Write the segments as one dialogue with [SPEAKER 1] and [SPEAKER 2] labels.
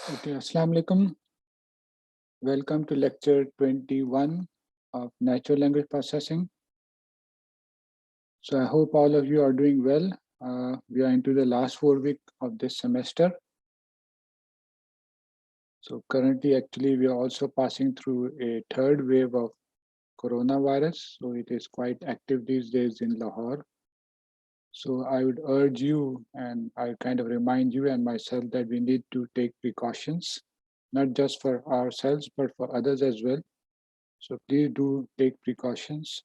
[SPEAKER 1] Okay, Assalamu alaikum. Welcome to lecture 21 of natural language processing. So I hope all of you are doing well. We are into the last 4 weeks of this semester. So currently, actually, we are also passing through a third wave of coronavirus. So it is quite active these days in Lahore. So I would urge you, and I kind of remind you and myself that we need to take precautions, not just for ourselves, but for others as well. So please do take precautions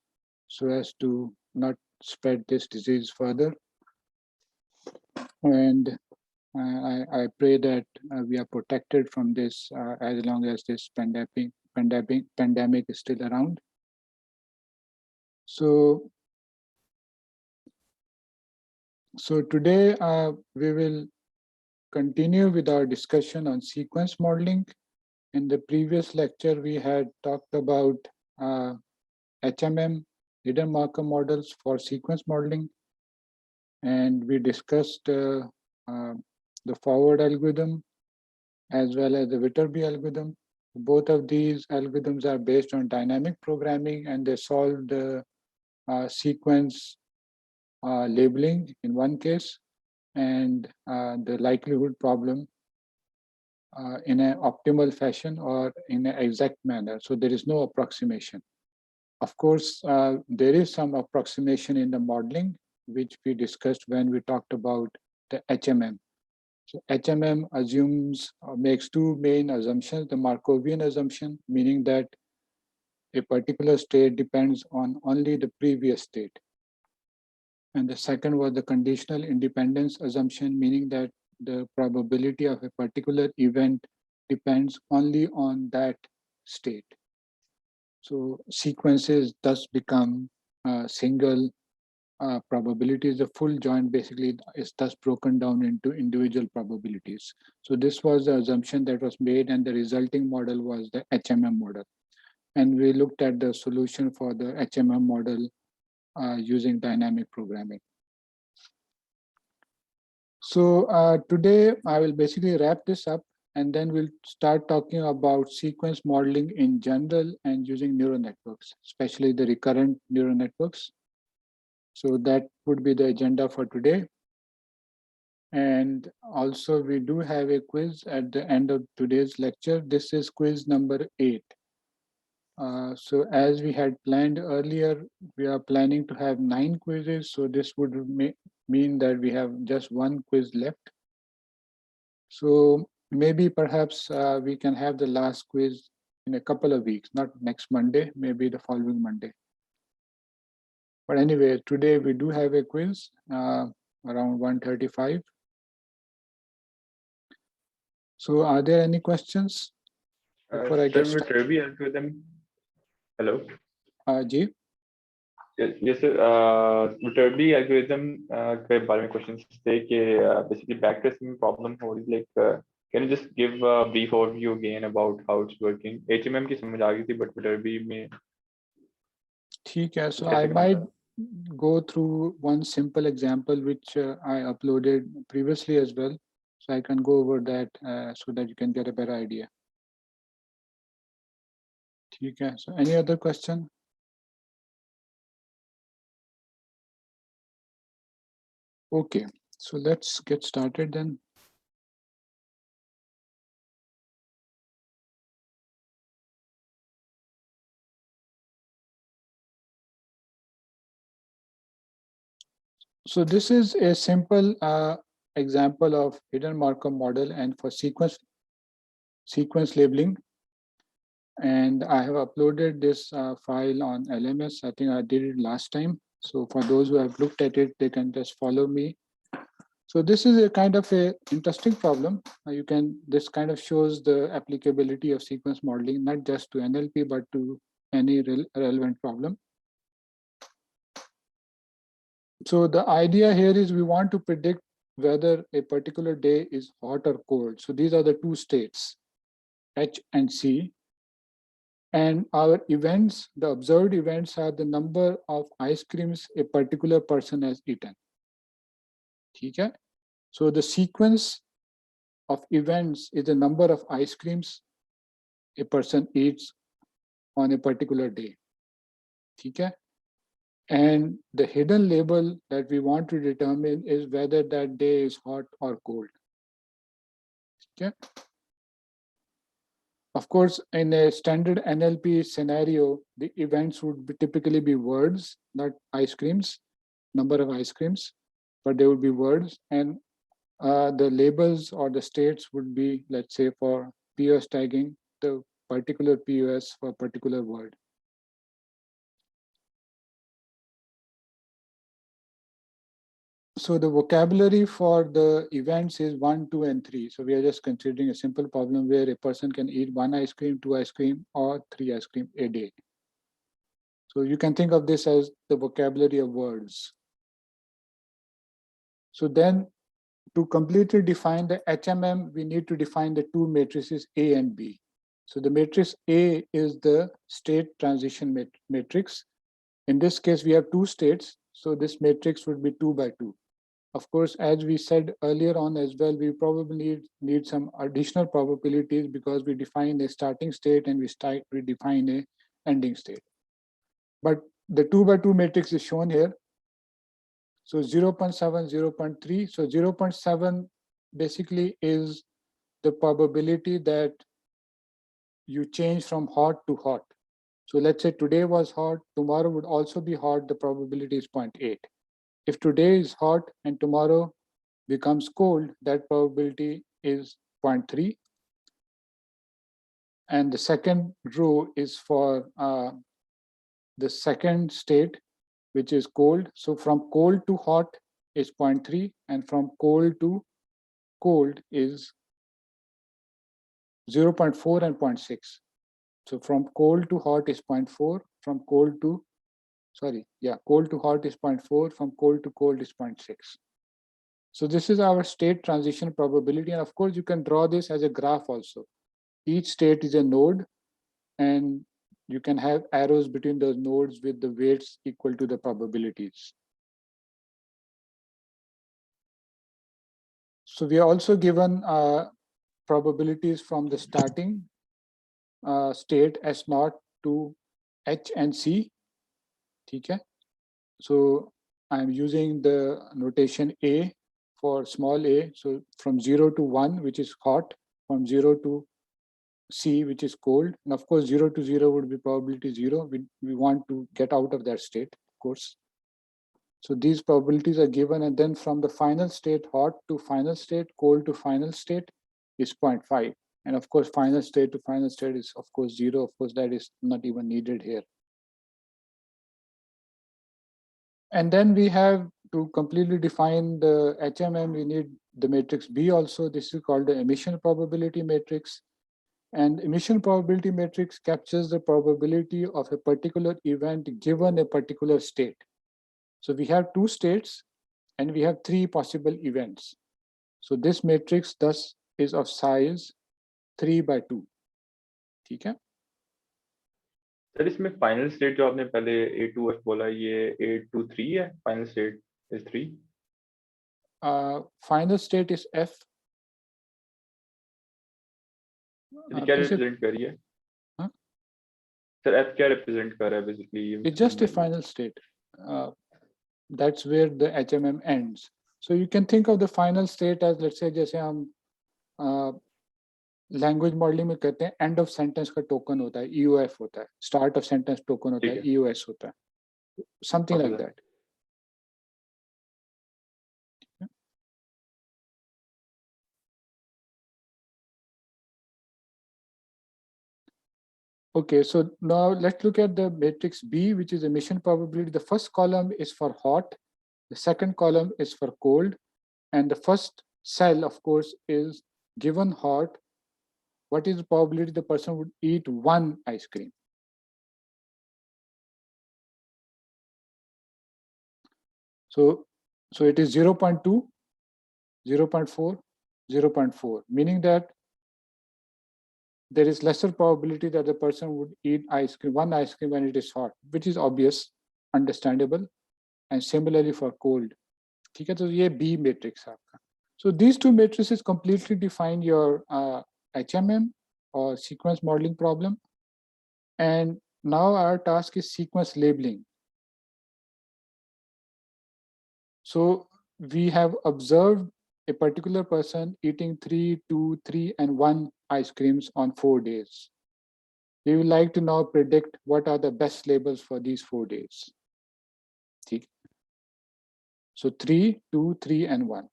[SPEAKER 1] so as to not spread this disease further. And I pray that we are protected from this as long as this pandemic is still around. So today we will continue with our discussion on sequence modeling. In the previous lecture, we had talked about HMM, hidden marker models for sequence modeling. And we discussed the forward algorithm as well as the Viterbi algorithm. Both of these algorithms are based on dynamic programming, and they solve the sequence labeling in one case and the likelihood problem in an optimal fashion or in an exact manner. So there is no approximation. Of course, there is some approximation in the modeling, which we discussed when we talked about the HMM. So HMM assumes or makes two main assumptions: the Markovian assumption, meaning that a particular state depends on only the previous state. And the second was the conditional independence assumption, meaning that the probability of a particular event depends only on that state. So sequences thus become single probabilities. The full joint basically is thus broken down into individual probabilities. So this was the assumption that was made, and the resulting model was the HMM model. And we looked at the solution for the HMM model using dynamic programming. So today I will basically wrap this up, and then we'll start talking about sequence modeling in general and using neural networks, especially the recurrent neural networks. So that would be the agenda for today. And also we do have a quiz at the end of today's lecture. This is quiz number 8. So as we had planned earlier, we are planning to have 9 quizzes. So this would mean that we have just one quiz left. So maybe perhaps we can have the last quiz in a couple of weeks, not next Monday, maybe the following Monday. But anyway, today we do have a quiz around 1:35. So are there any questions before I get started?
[SPEAKER 2] Viterbi algorithm. Hello.
[SPEAKER 1] Ji?
[SPEAKER 2] Yes, sir. Viterbi algorithm के बारे में questions थे कि basically backtracing problem हो रही like can you just give a brief overview again about how it's working? HMM की समझ आ गई थी but Viterbi में
[SPEAKER 1] ठीक है. So I might go through one simple example which I uploaded previously as well. So I can go over that so that you can get a better idea. ठीक है. So any other question? Okay, so let's get started then. So this is a simple example of hidden marker model and for sequence labeling. And I have uploaded this file on LMS. I think I did it last time. So for those who have looked at it, they can just follow me. So this is a kind of a interesting problem. This kind of shows the applicability of sequence modeling, not just to NLP, but to any relevant problem. So the idea here is we want to predict whether a particular day is hot or cold. So these are the two states, H and C. And our events, the observed events, are the number of ice creams a particular person has eaten. Okay? So the sequence of events is the number of ice creams a person eats on a particular day. Okay? And the hidden label that we want to determine is whether that day is hot or cold. Okay? Of course, in a standard NLP scenario, the events would typically be words, not ice creams, number of ice creams, but they would be words. And the labels or the states would be, let's say, for POS tagging, the particular POS for a particular word. So the vocabulary for the events is 1, 2, and 3. So we are just considering a simple problem where a person can eat 1 ice cream, 2 ice cream, or 3 ice cream a day. So you can think of this as the vocabulary of words. So then to completely define the HMM, we need to define the two matrices A and B. So the matrix A is the state transition matrix. In this case, we have two states. So this matrix would be 2 by 2. Of course, as we said earlier on as well, we probably need some additional probabilities because we define a starting state and we define a ending state. But the 2 by 2 matrix is shown here. So 0.7, 0.3. So 0.7 basically is the probability that you change from hot to hot. So let's say today was hot, tomorrow would also be hot, the probability is 0.8. If today is hot and tomorrow becomes cold, that probability is 0.3. And the second row is for the second state, which is cold. So from cold to hot is 0.3, and from cold to cold is 0.4 and 0.6. So from cold to hot is 0.4, from cold to, cold to hot is 0.4, from cold to cold is 0.6. So this is our state transition probability. And of course, you can draw this as a graph also. Each state is a node, and you can have arrows between those nodes with the weights equal to the probabilities. So we are also given probabilities from the starting state S0 to H and C. Okay? So I'm using the notation A for small a. So from 0 to 1, which is hot, from 0 to C, which is cold. And of course, 0 to 0 would be probability 0. We want to get out of that state, of course. So these probabilities are given, and then from the final state, hot to final state, cold to final state is 0.5. And of course, final state to final state is of course 0. Of course, that is not even needed here. And then we have to completely define the HMM, we need the matrix B also. This is called the emission probability matrix. And emission probability matrix captures the probability of a particular event given a particular state. So we have two states and we have three possible events. So this matrix thus is of size 3 by 2. ठीक है?
[SPEAKER 2] Sir इसमें final state जो आपने पहले A2F बोला, ये A23 है, final state is 3.
[SPEAKER 1] Final state is F.
[SPEAKER 2] क्या represent कर रही है? Sir, F क्या represent कर रहा है basically?
[SPEAKER 1] It's just a final state. That's where the HMM ends. So you can think of the final state as, let's say, जैसे हम लैंग्वेज मॉडलिंग में कहते हैं एंड ऑफ सेंटेंस का टोकन होता है, EOF होता है, स्टार्ट ऑफ सेंटेंस टोकन होता है, EOS होता है, something like that. Okay, so now let's look at the matrix B, which is emission probability. The first column is for hot, the second column is for cold, and the first cell, of course, is given hot. What is the probability the person would eat 1 ice cream? So it is 0.2, 0.4, 0.4, meaning that there is lesser probability that the person would eat ice cream, 1 ice cream when it is hot, which is obvious, understandable, and similarly for cold. ठीक है, तो ये B matrix है आपका. So these two matrices completely define your HMM or sequence modeling problem. And now our task is sequence labeling. So we have observed a particular person eating 3, 2, 3, and 1 ice creams on 4 days. We would like to now predict what are the best labels for these 4 days. So 3, 2, 3, and 1.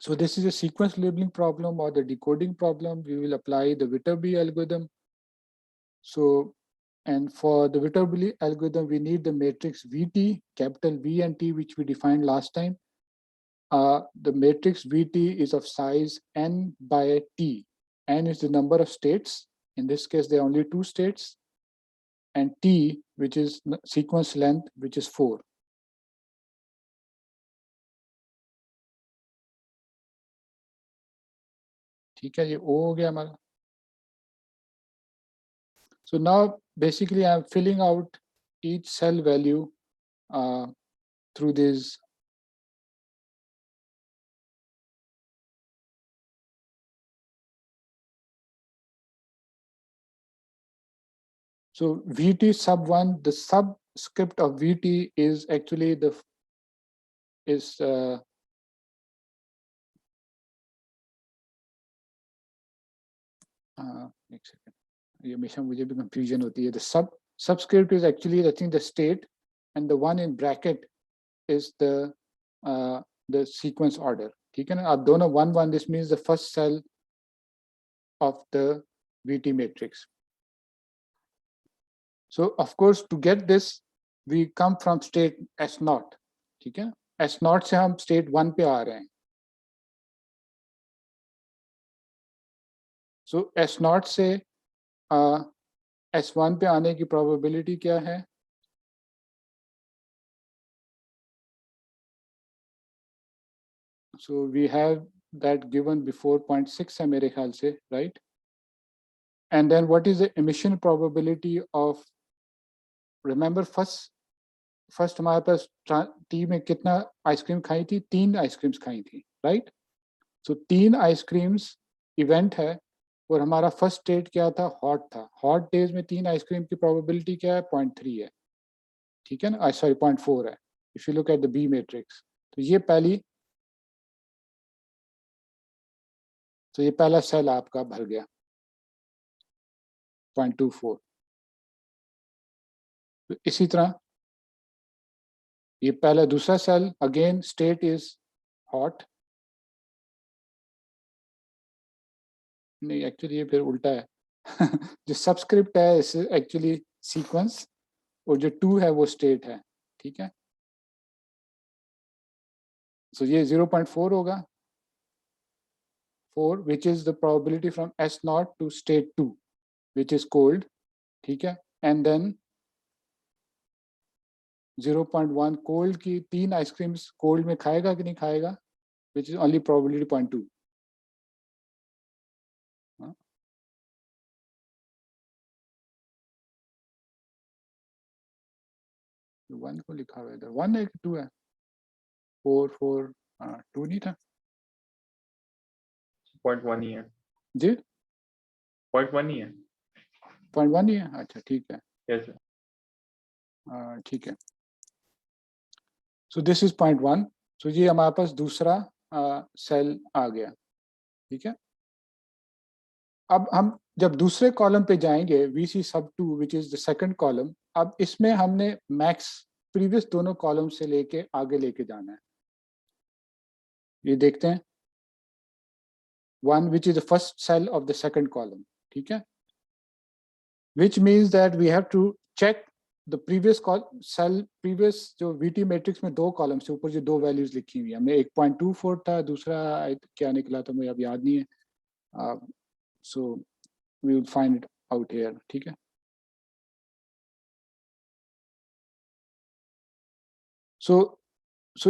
[SPEAKER 1] So this is a sequence labeling problem or the decoding problem. We will apply the Viterbi algorithm. So, and for the Viterbi algorithm, we need the matrix VT, capital V and T, which we defined last time. The matrix VT is of size n by T. N is the number of states. In this case, there are only 2 states. And T, which is sequence length, which is 4. ठीक है, ये O हो गया हमारा. So now basically I'm filling out each cell value through this. So VT sub 1, the subscript of VT is actually the एक second, ये हमेशा मुझे भी confusion होती है. The subscript is actually I think the state, and the one in bracket is the sequence order. ठीक है ना? आप दोनों 1 1, this means the first cell of the VT matrix. So of course to get this we come from state S0. ठीक है? S0 से हम state 1 पे आ रहे हैं. So S0 से S1 पे आने की probability क्या है? So we have that given before 0.6 है मेरे ख्याल से, right? And then what is the emission probability of, remember first हमारे पास टी में कितना आइसक्रीम खाई थी? 3 आइसक्रीम्स खाई थी, right? So 3 आइसक्रीम्स इवेंट है और हमारा फर्स्ट स्टेट क्या था? हॉट था. हॉट डेज में 3 आइसक्रीम की प्रोबेबिलिटी क्या है? 0.3 है. ठीक है ना? सॉरी 0.4 है. If you look at the B matrix, तो ये पहला सेल आपका भर गया 0.24. तो इसी तरह ये पहला दूसरा cell, again state is hot. नहीं, एक्चुअली ये फिर उल्टा है. जो सबस्क्रिप्ट है इस एक्चुअली सीक्वेंस, और जो 2 है वो स्टेट है. ठीक है? सो ये 0.4 होगा. 4 which is the probability from S0 to state 2 which is cold. ठीक है? And then 0.1 कोल्ड की 3 आइसक्रीम्स कोल्ड में खाएगा कि नहीं खाएगा, which is only probability 0.2. One को लिखा हुआ है इधर, 1 है कि 2 है? 4 4 2 नहीं था?
[SPEAKER 2] 0.1 ही है
[SPEAKER 1] जी,
[SPEAKER 2] 0.1 ही है.
[SPEAKER 1] 0.1 ही है. अच्छा ठीक है.
[SPEAKER 2] Yes sir.
[SPEAKER 1] ठीक है. So this is 0.1. सो ये हमारे पास दूसरा सेल आ गया. ठीक है? अब हम जब दूसरे कॉलम पे जाएंगे, VC sub 2 which is the second column, अब इसमें हमने मैक्स प्रीवियस दोनों कॉलम से लेके आगे लेके जाना है. ये देखते हैं. 1 which is the first cell of the second column. ठीक है? Which means that we have to check the previous cell, previous जो VT matrix में 2 कॉलम से ऊपर जो 2 वैल्यूज लिखी हुई है, हमें 1.24 था, दूसरा क्या निकला था मुझे अब याद नहीं है. So we will find it out here. ठीक है? So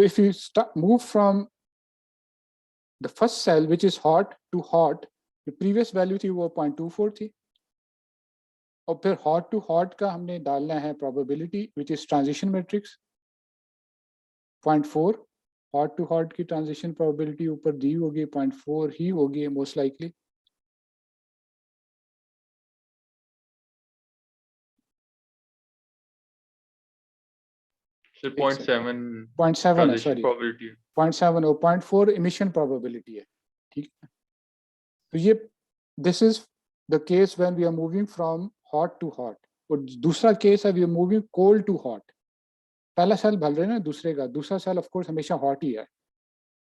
[SPEAKER 1] if you move from the first cell which is hot to hot, the previous value थी वो 0.24 थी, और फिर hot to hot का हमने डालना है probability which is transition matrix 0.4, hot to hot की ट्रांजिशन प्रोबेबिलिटी ऊपर दी होगी 0.4 ही होगी मोस्ट लाइकली।
[SPEAKER 2] So
[SPEAKER 1] एक
[SPEAKER 2] 0.7
[SPEAKER 1] 0.7 है,
[SPEAKER 2] transition
[SPEAKER 1] सॉरी
[SPEAKER 2] probability.
[SPEAKER 1] 0.7 और 0.4 इमिशन प्रोबेबिलिटी है, ठीक है। तो ये this is the case when we are moving from hot to hot, और दूसरा केस है we are moving cold to hot. पहला सेल भर रहे हैं ना दूसरे का, दूसरा सेल ऑफ कोर्स हमेशा हॉट ही है,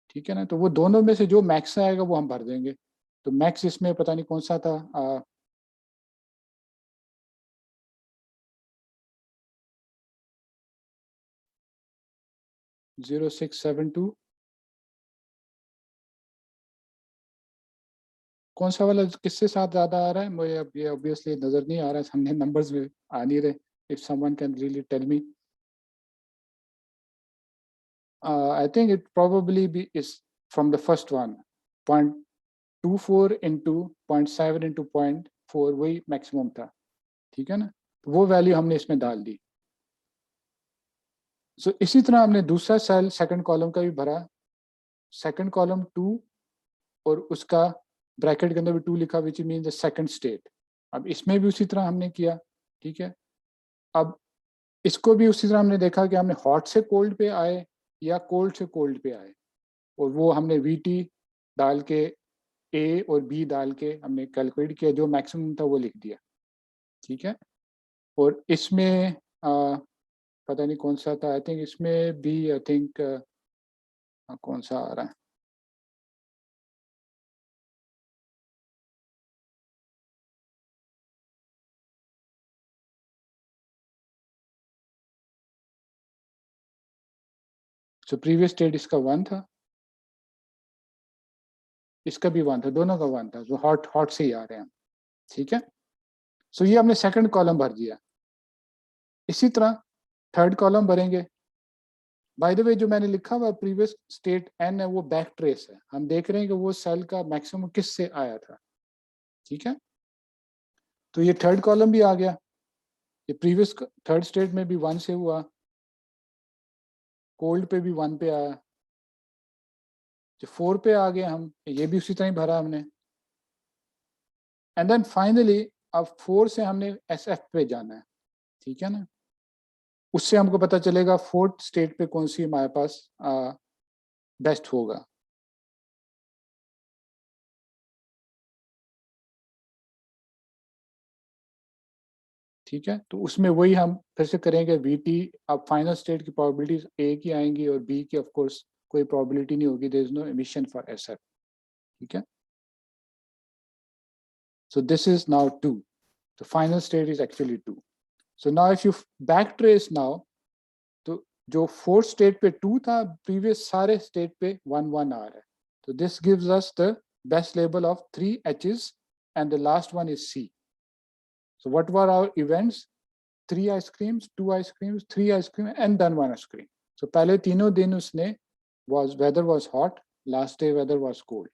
[SPEAKER 1] ठीक है ना। तो वो दोनों में से जो मैक्स आएगा वो हम भर देंगे। तो मैक्स इसमें पता नहीं कौन सा था, 0672, कौन सा वाला किससे साथ ज्यादा आ रहा है मुझे अब ये ऑब्वियसली नजर नहीं आ रहा है, सामने नंबर्स में आ नहीं रहे। If someone can really tell me, I think it probably be is from the first one, 0.24 into 0.7 into 0.4 वही मैक्सिमम था, ठीक है ना। तो वो वैल्यू हमने इसमें डाल दी। सो इसी तरह हमने दूसरा सेल सेकंड कॉलम का भी भरा, सेकंड कॉलम 2 और उसका ब्रैकेट के अंदर भी 2 लिखा which mean the second state. अब इसमें भी उसी तरह हमने किया, ठीक है। अब इसको भी उसी तरह हमने देखा कि हमने हॉट से कोल्ड पे आए या कोल्ड से कोल्ड पे आए, और वो हमने VT डाल के A और B डाल के हमने कैलकुलेट किया, जो मैक्सिमम था वो लिख दिया, ठीक है। और इसमें पता नहीं कौन सा था, आई थिंक इसमें भी आई थिंक कौन सा आ रहा है, सो प्रीवियस स्टेट इसका 1 था, इसका भी 1 था, दोनों का 1 था, जो हॉट हॉट से ही आ रहे हैं, ठीक है। सो ये हमने सेकंड कॉलम भर दिया। इसी तरह थर्ड कॉलम भरेंगे। बाय द वे जो मैंने लिखा हुआ प्रीवियस स्टेट n है वो बैक ट्रेस है, हम देख रहे हैं कि वो सेल का मैक्सिमम किस से आया था, ठीक है। तो ये थर्ड कॉलम भी आ गया, ये प्रीवियस थर्ड स्टेट में भी 1 से हुआ, कोल्ड पे भी 1 पे आया, जो 4 पे आ गए हम, ये भी उसी तरह ही भरा हमने। एंड देन फाइनली अब 4 से हमने SF पे जाना है, ठीक है ना। उससे हमको पता चलेगा फोर्थ स्टेट पे कौन सी हमारे पास बेस्ट होगा। ठीक है, तो उसमें वही हम फिर से करेंगे VT। अब फाइनल स्टेट की प्रोबेबिलिटीज A की आएंगी और B की ऑफ कोर्स कोई प्रोबेबिलिटी नहीं होगी, there is no emission for SF, ठीक है। सो दिस इज नाउ 2, तो final state is actually 2। So now if you back trace now, तो जो फोर्थ स्टेट पे 2 था, प्रीवियस सारे स्टेट पे 1 1 आ रहा है। तो this gives us the best label of 3 H's and the last one is C. So what were our events? 3 ice creams, 2 ice creams, 3 ice cream and then 1 ice cream. So पहले तीनों दिन उसने was weather was hot, last day weather was cold.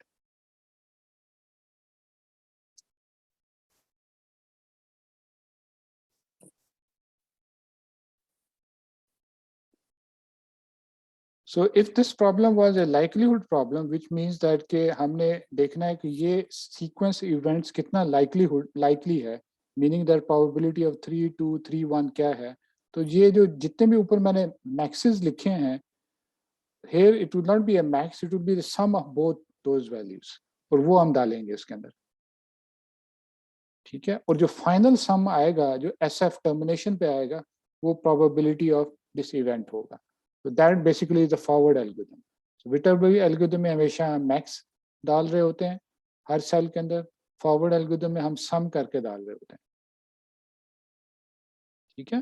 [SPEAKER 1] So if this problem was a likelihood problem, which means that के हमने देखना है कि ये sequence events कितना likely है, meaning that probability of 3 2 3 1 क्या है। तो ये जो जितने भी ऊपर मैंने maxes लिखे हैं, here it would not be a max, it would be the sum of both those values, और वो हम डालेंगे इसके अंदर, ठीक है। और जो फाइनल सम आएगा, जो SF टर्मिनेशन पे आएगा, वो प्रोबेबिलिटी ऑफ दिस इवेंट होगा। तो that basically is the forward algorithm. Viterbi algorithm में हमेशा हम मैक्स डाल रहे होते हैं हर सेल के अंदर, फॉरवर्ड एल्गोरिथम में हम सम करके डाल रहे होते हैं, ठीक है।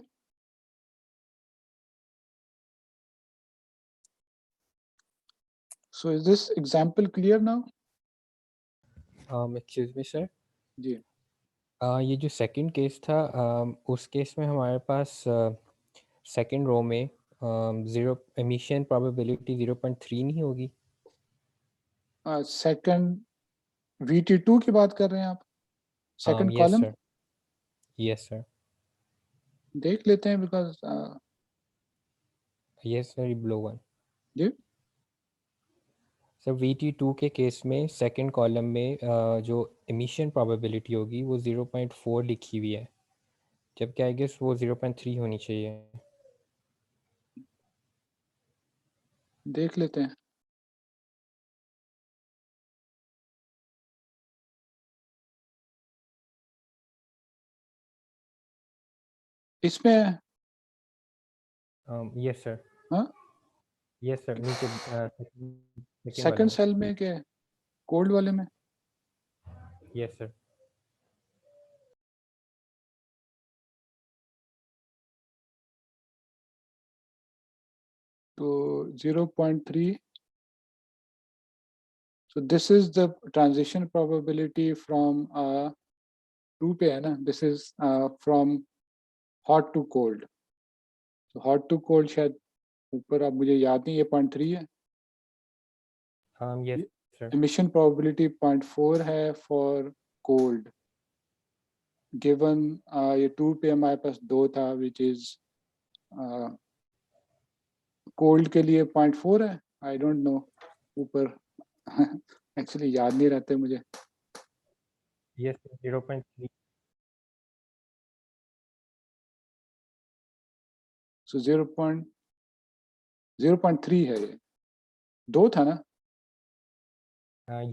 [SPEAKER 1] So is this example clear now?
[SPEAKER 3] Excuse me sir,
[SPEAKER 1] जी
[SPEAKER 3] ये जो सेकंड केस था, उस केस में हमारे पास सेकंड रो में जीरो एमिशन प्रोबेबिलिटी 0.3 नहीं होगी?
[SPEAKER 1] सेकंड VT2 की बात कर रहे हैं आप? Second
[SPEAKER 3] yes
[SPEAKER 1] column
[SPEAKER 3] sir, yes sir,
[SPEAKER 1] देख लेते हैं, because
[SPEAKER 3] yes sir, below one.
[SPEAKER 1] जी
[SPEAKER 3] सर VT2 के केस में सेकंड कॉलम में जो एमिशन प्रोबेबिलिटी होगी वो 0.4 लिखी हुई है, जबकि आई गेस वो 0.3 होनी चाहिए।
[SPEAKER 1] देख लेते हैं। इसमें
[SPEAKER 3] यस सर,
[SPEAKER 1] हाँ
[SPEAKER 3] यस सर, नीचे सेकंड वाले
[SPEAKER 1] सेकंड
[SPEAKER 3] में।
[SPEAKER 1] सेल में क्या कोल्ड वाले में?
[SPEAKER 3] Yes sir.
[SPEAKER 1] तो 0.3, so this is the transition probability from 2 पे है ना, this is from hot to cold, so hot to cold शायद ऊपर, अब मुझे याद नहीं, ये 0.3 है।
[SPEAKER 3] Yes sir.
[SPEAKER 1] emission probability 0.4 है for cold, given ये 2 पे हमारे पास 2 था, which is cold के लिए 0.4 है, I don't know ऊपर एक्चुअली याद नहीं रहते मुझे।
[SPEAKER 3] यस 0.3।
[SPEAKER 1] सो 0.3 है, ये 2 था ना,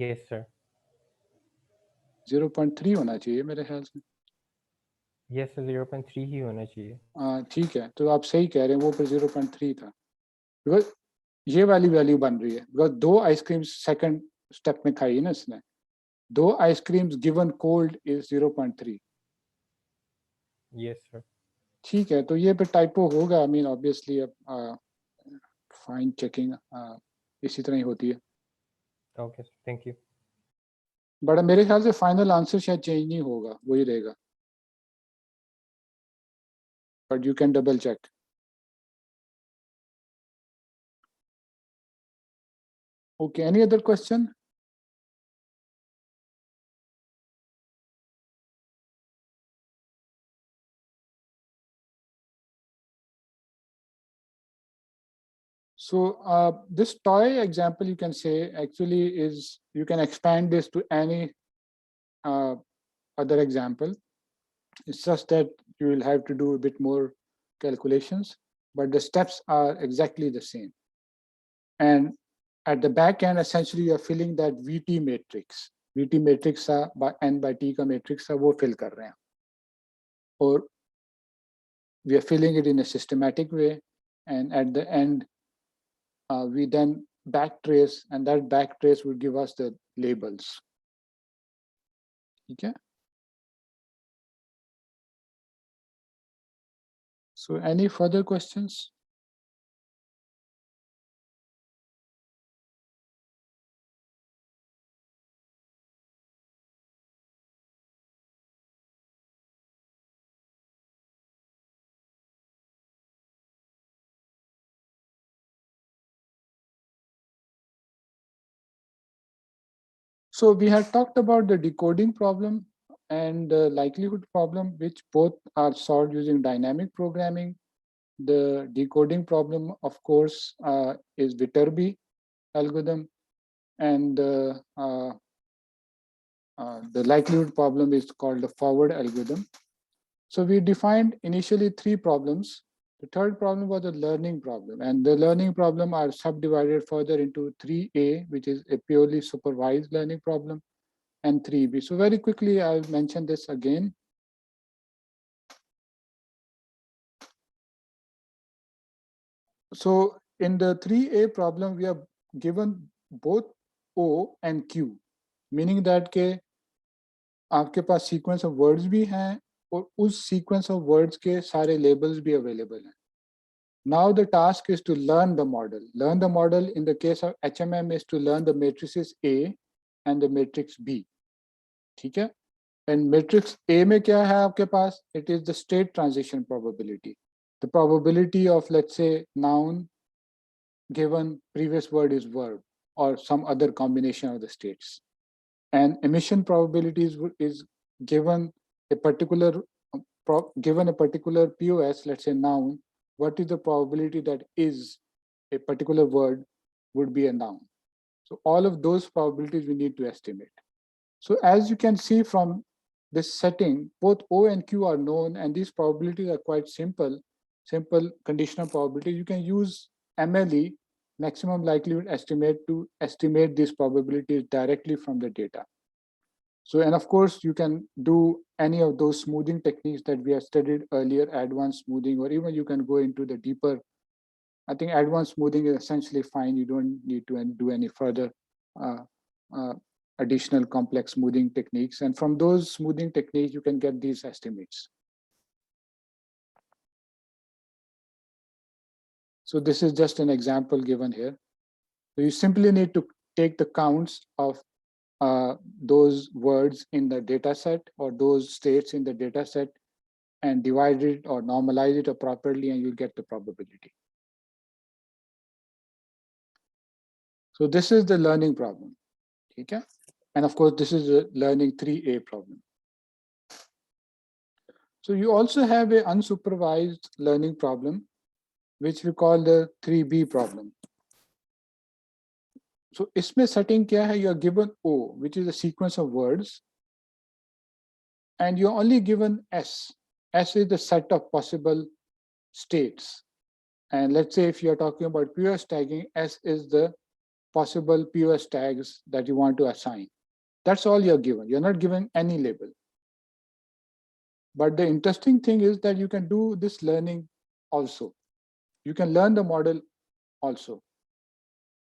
[SPEAKER 3] यस सर।
[SPEAKER 1] 0.3 होना चाहिए मेरे ख्याल से।
[SPEAKER 3] यस सर 0.3 ही होना चाहिए।
[SPEAKER 1] ठीक है, तो आप सही कह रहे हैं, वो पर 0.3 था, बिकॉज ये वाली वैल्यू बन रही है, बिकॉज 2 आइसक्रीम सेकंड स्टेप में खाई है ना इसने, 2 ice creams given cold is 0.3।
[SPEAKER 3] Yes sir.
[SPEAKER 1] ठीक है, तो ये पे टाइपो होगा, आई मीन ऑब्वियसली, अब फाइन चेकिंग इसी तरह ही होती है,
[SPEAKER 3] ओके थैंक यू।
[SPEAKER 1] बट मेरे ख्याल से फाइनल आंसर शायद चेंज नहीं होगा, वही रहेगा, but you can double check. Okay, any other question? So this toy example, you can say, actually is, you can expand this to any other example. It's just that you will have to do a bit more calculations, but the steps are exactly the same. And at the back end, essentially, you're filling that VT matrix. VT matrix by n by t का matrix वो fill कर रहे हैं, और we are filling it in a systematic way, and at the end, we then backtrace, and that backtrace will give us the labels. Okay. So any further questions? So we had talked about the decoding problem and the likelihood problem, which both are solved using dynamic programming. The decoding problem, of course, is Viterbi algorithm, and the likelihood problem is called the forward algorithm. So we defined initially 3 problems. The third problem was a learning problem, and the learning problem are subdivided further into 3A, which is a purely supervised learning problem, and 3B. So very quickly, I'll mention this again. So in the 3A problem, we are given both O and Q, meaning that के आपके पास sequence of words भी हैं और उस sequence of words के सारे labels भी available हैं. Now the task is to learn the model. Learn the model in the case of HMM is to learn the matrices A and the matrix B. ठीक है? And matrix A में क्या है आपके पास? It is the state transition probability. The probability of, let's say, noun given previous word is verb or some other combination of the states. And emission probabilities is given a particular POS, let's say noun, what is the probability that is a particular word would be a noun. So all of those probabilities we need to estimate. So as you can see from this setting, both O and Q are known, and these probabilities are quite simple conditional probability. You can use MLE, maximum likelihood estimate, to estimate these probabilities directly from the data. So, and of course, you can do any of those smoothing techniques that we have studied earlier, advanced smoothing, or even you can go into the deeper. I think advanced smoothing is essentially fine. You don't need to do any further additional complex smoothing techniques. And from those smoothing techniques, you can get these estimates. So this is just an example given here. So you simply need to take the counts of those words in the data set or those states in the data set and divide it or normalize it properly, and you'll get the probability. So this is the learning problem. Okay? And of course, this is a learning 3A problem. So you also have an unsupervised learning problem, which we call the 3B problem. So isme setting kya hai? You are given O, which is a sequence of words, and you're only given S. S is the set of possible states. And let's say if you're talking about POS tagging, S is the possible POS tags that you want to assign. That's all you're given. You're not given any label. But the interesting thing is that you can do this learning also. You can learn the model also.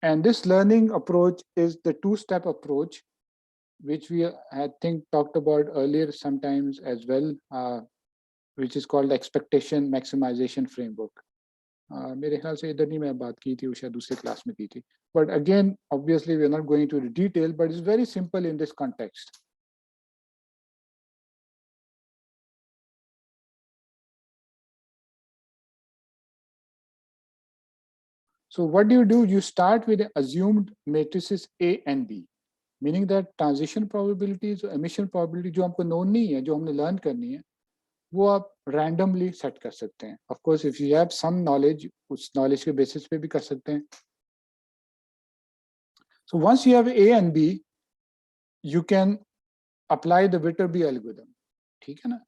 [SPEAKER 1] And this learning approach is the two-step approach, which we I think talked about earlier sometimes as well, which is called the expectation maximization framework. मेरे ख्याल से इधर नहीं मैं बात की थी, वो शायद दूसरे क्लास में की थी. But again, obviously, we're not going into the detail, but it's very simple in this context. So what do? You start with the assumed matrices A and B, meaning that transition probabilities or emission probability जो हमको known नहीं है, जो हमने learn करनी है, वो आप randomly set कर सकते हैं. Of course, if you have some knowledge, उस knowledge के basis पे भी कर सकते हैं. So once you have A and B, you can apply the Viterbi algorithm. ठीक है ना?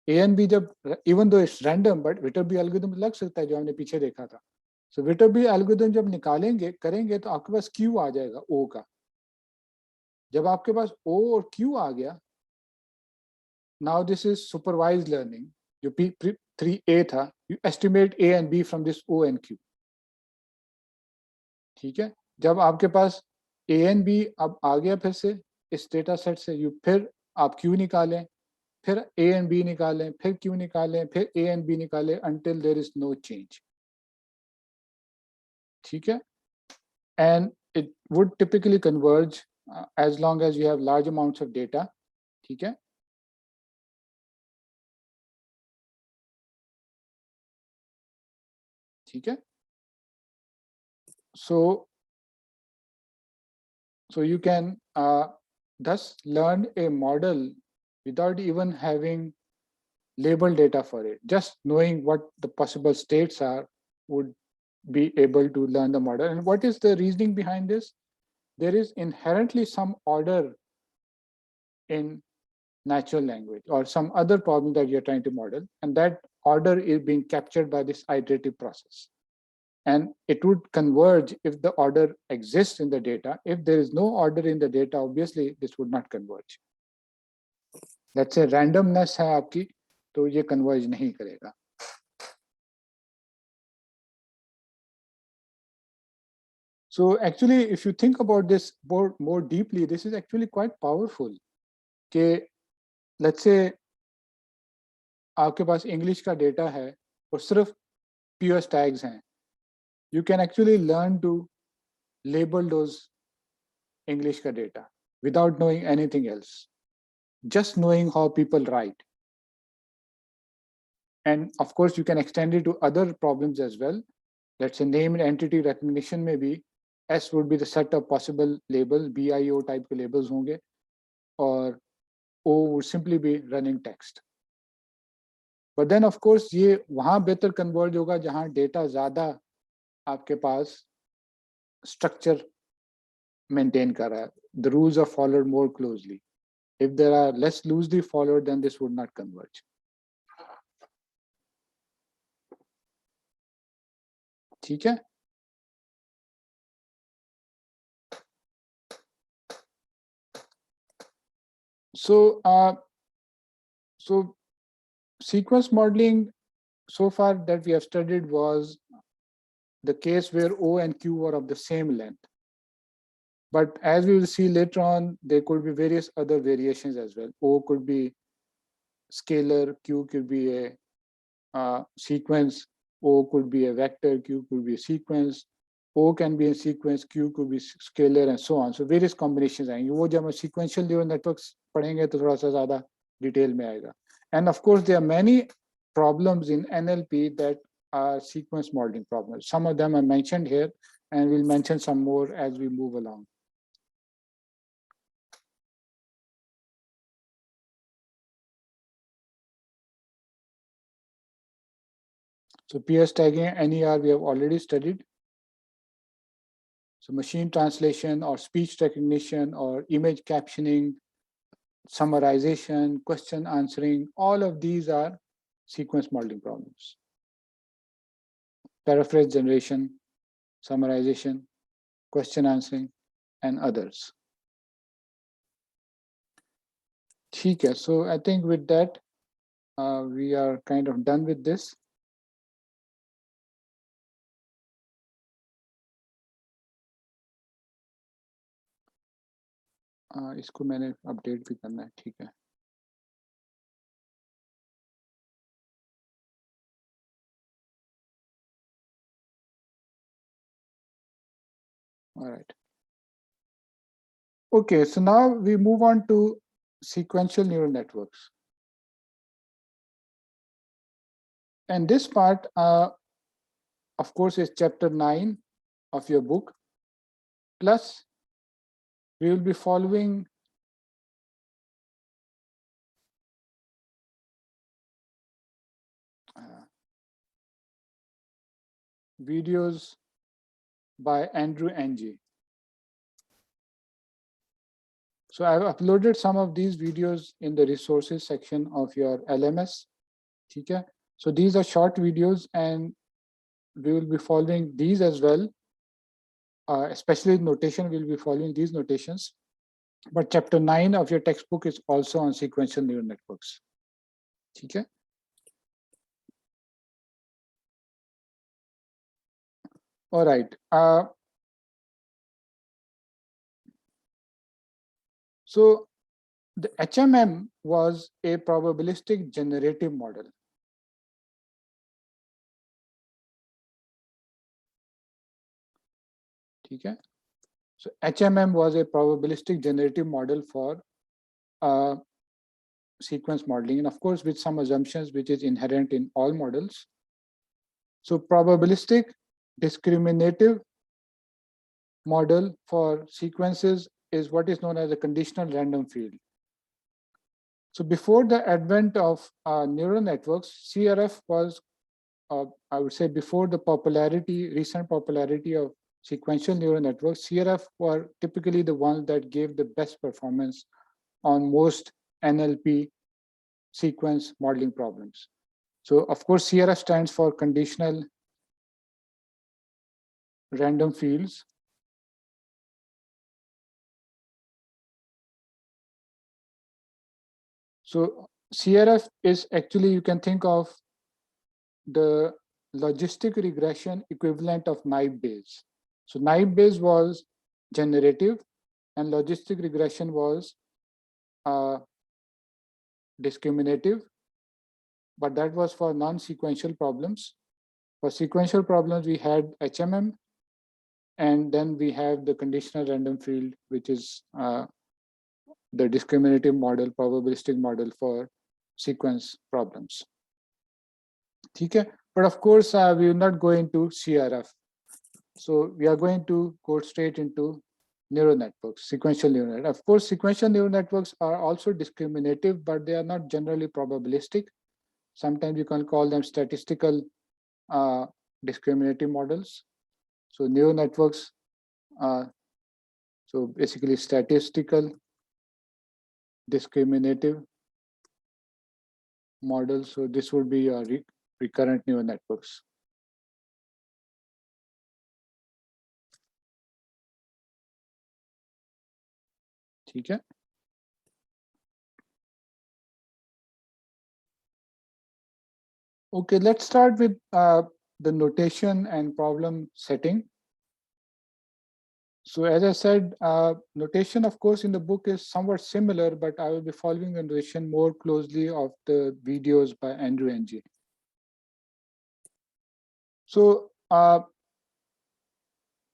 [SPEAKER 1] A and B जब even though it's random, but Viterbi algorithm लग सकता है जो हमने पीछे देखा था. So Viterbi algorithm जब निकालेंगे करेंगे तो आपके पास Q आ जाएगा O का. जब आपके पास O और Q आ गया, now this is supervised learning. जो 3A था, you estimate A and B from this O and Q. ठीक है? जब आपके पास A and B अब आ गया फिर से इस डेटा सेट से, फिर आप Q निकालें, फिर A and B निकालें, फिर Q निकालें, फिर A and B निकालें until there is no change. ठीक है? And it would typically converge as long as you have large amounts of data. ठीक है? ठीक है? So you can thus learn a model without even having labeled data for it. Just knowing what the possible states are would be able to learn the model. And what is the reasoning behind this? There is inherently some order in natural language or some other problem that you're trying to model, and that order is being captured by this iterative process. And it would converge if the order exists in the data. If there is no order in the data, obviously this would not converge. Let's say randomness है आपकी, तो ये converge नहीं करेगा. So actually, if you think about this more deeply, this is actually quite powerful. कि let's say आपके पास English का data है और सिर्फ POS tags हैं. You can actually learn to label those English ka data without knowing anything else, just knowing how people write. And of course, you can extend it to other problems as well. Let's say named entity recognition, maybe S would be the set of possible labels, BIO type के labels होंगे, or O would simply be running text. But then of course, ये वहाँ better converge होगा जहाँ data ज़्यादा आपके पास structure maintain कर रहा है. The rules are followed more closely. If there are less loosely followed, then this would not converge. ठीक है? So sequence modeling so far that we have studied was the case where O and Q were of the same length. But as we will see later on, there could be various other variations as well. O could be scalar, Q could be a sequence, O could be a vector, Q could be a sequence, O can be a sequence, Q could be scalar, and so on. So various combinations आएंगे. वो जब हम sequential neural networks पढ़ेंगे तो थोड़ा सा ज़्यादा detail में आएगा. And of course, there are many problems in NLP that are sequence modeling problems. Some of them are mentioned here, and we'll mention some more as we move along. So PS tagging, NER, we have already studied. So machine translation or speech recognition or image captioning, summarization, question answering, all of these are sequence modeling problems. Paraphrase generation, summarization, question answering, and others. Okay, so I think with that, we are kind of done with this. इसको मैंने update भी करना है, ठीक है. All right. Okay, so now we move on to sequential neural networks. And this part, of course, is chapter 9 of your book. Plus, we will be following videos by Andrew Ng. So I've uploaded some of these videos in the resources section of your LMS. Okay? So these are short videos, and we will be following these as well. Especially notation, we'll be following these notations. But chapter 9 of your textbook is also on sequential neural networks. Okay? All right. So the HMM was a probabilistic generative model. Okay? So HMM was a probabilistic generative model for sequence modeling, and of course with some assumptions which is inherent in all models. So probabilistic discriminative model for sequences is what is known as a conditional random field. So before the advent of neural networks, CRF was, I would say, before the recent popularity of sequential neural networks, CRF were typically the ones that gave the best performance on most NLP sequence modeling problems. So of course, CRF stands for conditional random fields. So CRF is actually, you can think of the logistic regression equivalent of naive Bayes. So naive Bayes was generative, and logistic regression was discriminative, but that was for non-sequential problems. For sequential problems, we had HMM, and then we have the conditional random field, which is the discriminative model, probabilistic model for sequence problems. Okay? But of course, we will not go into CRF. So we are going to go straight into neural networks, sequential neural networks. Of course, sequential neural networks are also discriminative, but they are not generally probabilistic. Sometimes you can call them statistical discriminative models. So neural networks So basically statistical discriminative model. So this would be your recurrent neural networks. ठीक है? Okay, let's start with the notation and problem setting. So as I said, notation, of course, in the book is somewhat similar, but I will be following the notation more closely of the videos by Andrew Ng. So,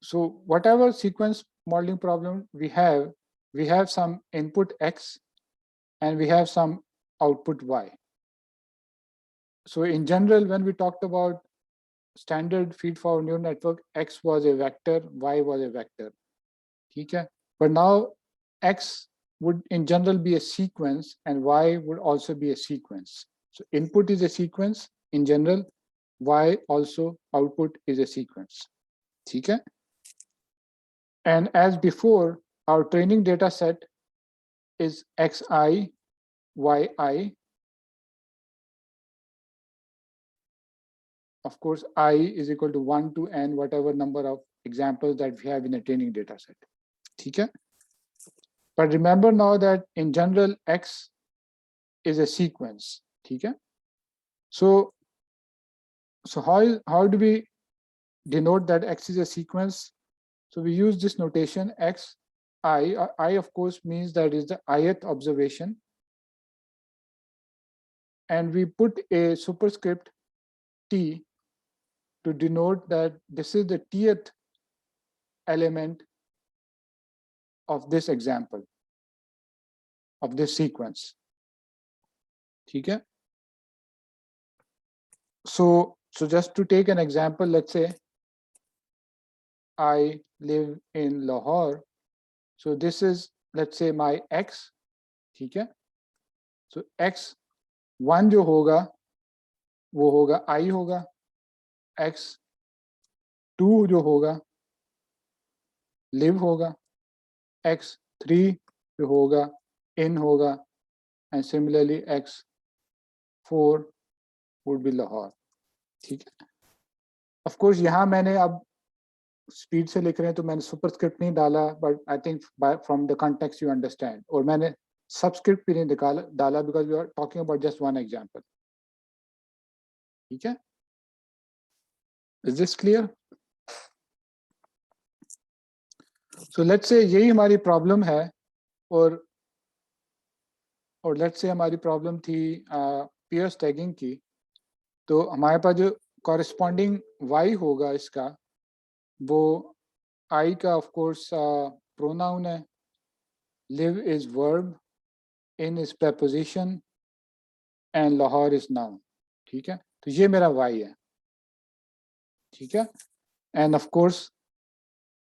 [SPEAKER 1] so whatever sequence modeling problem we have some input X and we have some output Y. So in general, when we talked about standard feed-forward neural network, X was a vector, Y was a vector. Okay? But now X would in general be a sequence and Y would also be a sequence. So input is a sequence in general, Y also output is a sequence. Okay? And as before, our training data set is Xi, Yi. Of course, I is equal to 1 to n, whatever number of examples that we have in a training data set. Okay? But remember now that in general, X is a sequence. Okay? So how do we denote that X is a sequence? So we use this notation X, I. I, of course, means that is the ith observation. And we put a superscript T to denote that this is the tth element of this example, of this sequence. Okay? So just to take an example, let's say I live in Lahore. So this is, let's say, my X. Okay? So X1 जो होगा वो होगा I होगा, X2 जो होगा live होगा, X3 जो होगा in होगा, and similarly X4 would be Lahore. ठीक है? Of course यहाँ मैंने अब स्पीड से लिख रहे हैं तो मैंने सुपरस्क्रिप्ट नहीं डाला, but I think from the context you understand. और मैंने सबस्क्रिप्ट भी नहीं डाला because we are talking about just one example. ठीक है? Is this clear? So let's say यही हमारी प्रॉब्लम है और let's say हमारी प्रॉब्लम थी Pierce tagging की, तो हमारे पास जो corresponding Y होगा इसका वो I का of course pronoun है, live is verb, in is preposition and Lahore is noun. ठीक है? तो ये मेरा Y है. ठीक है? And of course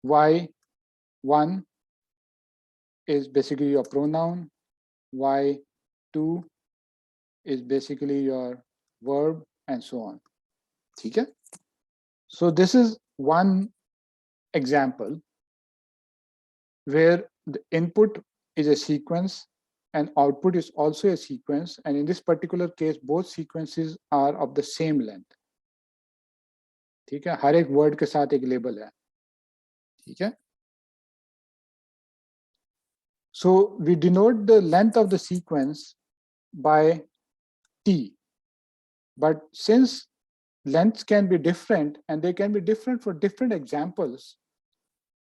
[SPEAKER 1] Y1 is basically your pronoun, Y2 is basically your verb and so on. ठीक है? So this is one example where the input is a sequence and output is also a sequence, and in this particular case both sequences are of the same length. ठीक है? हर एक word के साथ एक label है. ठीक है? So we denote the length of the sequence by T, but since lengths can be different and they can be different for different examples,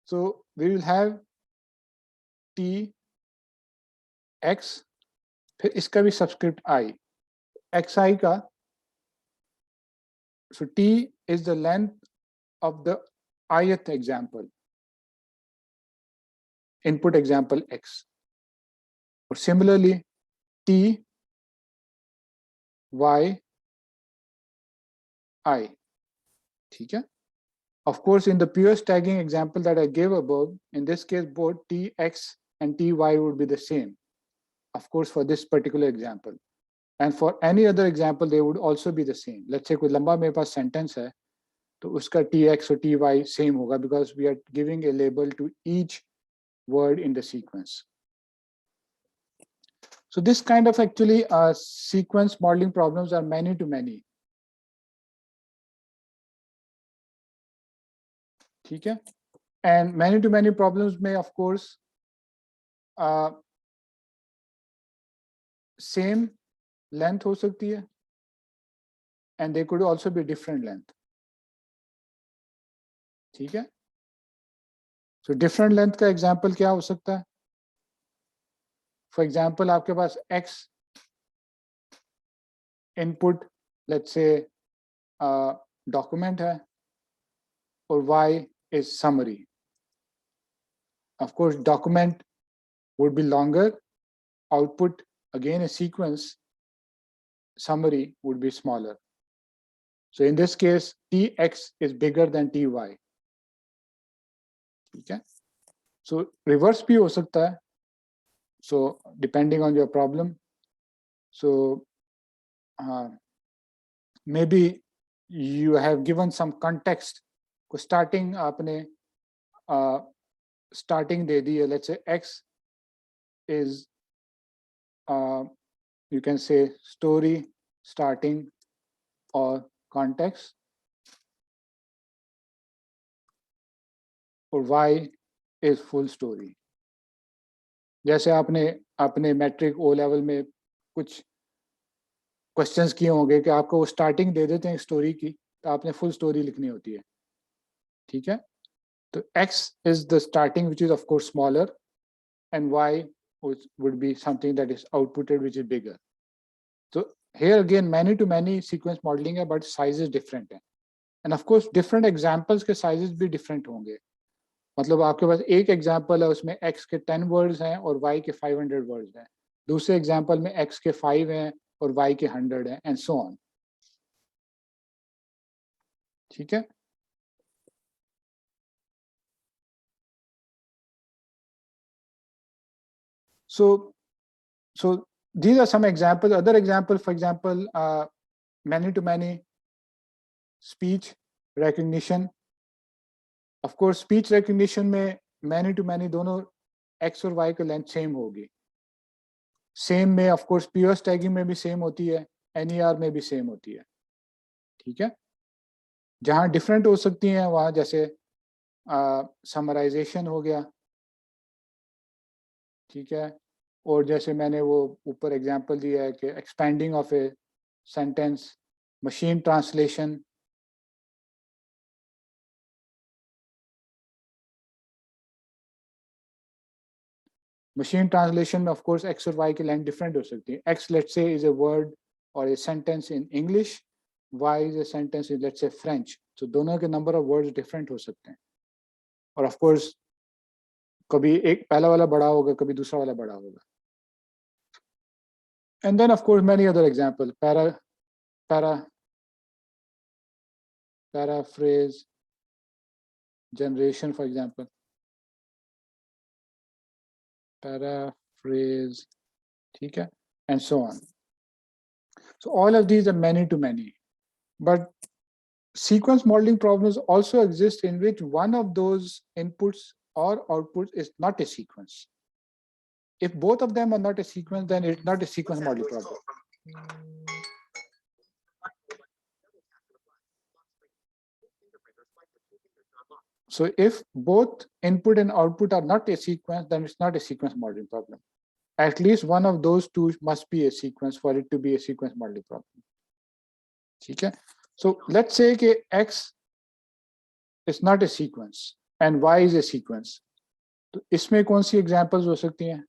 [SPEAKER 1] so we will have T X, फिर इसका भी subscript I, Xi का, so T is the length of the ith example, input example X. Or similarly, T Y I. ठीक है? Of course, in the Pierce tagging example that I gave above, in this case, both Tx and Ty would be the same. Of course, for this particular example. And for any other example, they would also be the same. Let's say कोई लंबा मेरे पास sentence है, तो उसका Tx और Ty same होगा because we are giving a label to each word in the sequence. So this kind of actually sequence modeling problems are many to many. ठीक है? And many to many problems may of course same length हो सकती है, and they could also be different length. ठीक है? So different length का example क्या हो सकता है? For example, आपके पास X input, let's say document है, और Y is summary. Of course, document would be longer, output again a sequence, summary would be smaller. So in this case, Tx is bigger than Ty. Okay. So reverse भी हो सकता है. So depending on your problem. So maybe you have given some context. Starting आपने starting दे दी है. Let's say X is you can say story, starting, or context, और Y is full story. जैसे आपने अपने मैट्रिक ओ लेवल में कुछ questions किए होंगे कि आपको वो स्टार्टिंग दे देते हैं स्टोरी की, तो आपने फुल स्टोरी लिखनी होती है. ठीक है? तो X is the starting, which is of course smaller, and Y would be something that is outputted, which is bigger. So here again, many to many sequence modeling है, but sizes different है. And of course, different examples के sizes भी different होंगे. मतलब आपके पास एक example है, उसमें X के 10 वर्ड्स हैं और Y के 500 वर्ड्स हैं. दूसरे एग्जाम्पल में X के 5 हैं और Y के 100 हैं, and so on. ठीक है? So these are some examples. Other example, for example, many to many speech recognition. Of course, speech recognition में many to many दोनों X और Y की लेंथ सेम होगी. सेम में of course POS टैगिंग में भी सेम होती है, NER में भी सेम होती है. ठीक है? जहाँ डिफरेंट हो सकती हैं वहाँ जैसे समराइजेशन हो गया. ठीक है? और जैसे मैंने वो ऊपर एग्जांपल दिया है कि expanding of a sentence, machine translation. Machine translation में ऑफ कोर्स एक्स और वाई की लेंथ डिफरेंट हो सकती है. X let's say is a word और a sentence in English, Y is a sentence in let's say French. तो दोनों के नंबर ऑफ वर्ड्स डिफरेंट हो सकते हैं. और ऑफ कोर्स कभी एक पहला वाला बड़ा होगा, कभी दूसरा वाला बड़ा होगा. And then of course many other examples, paraphrase generation, for example. Paraphrase, ठीक है? And so on. So all of these are many to many. But sequence modeling problems also exist in which one of those inputs or outputs is not a sequence. If both of them are not a sequence, then it's not a sequence modeling problem. So if both input and output are not a sequence, then it's not a sequence modeling problem. At least one of those two must be a sequence for it to be a sequence modeling problem. Okay? So let's say that X is not a sequence and Y is a sequence. तो इसमें कौन सी examples हो सकती हैं?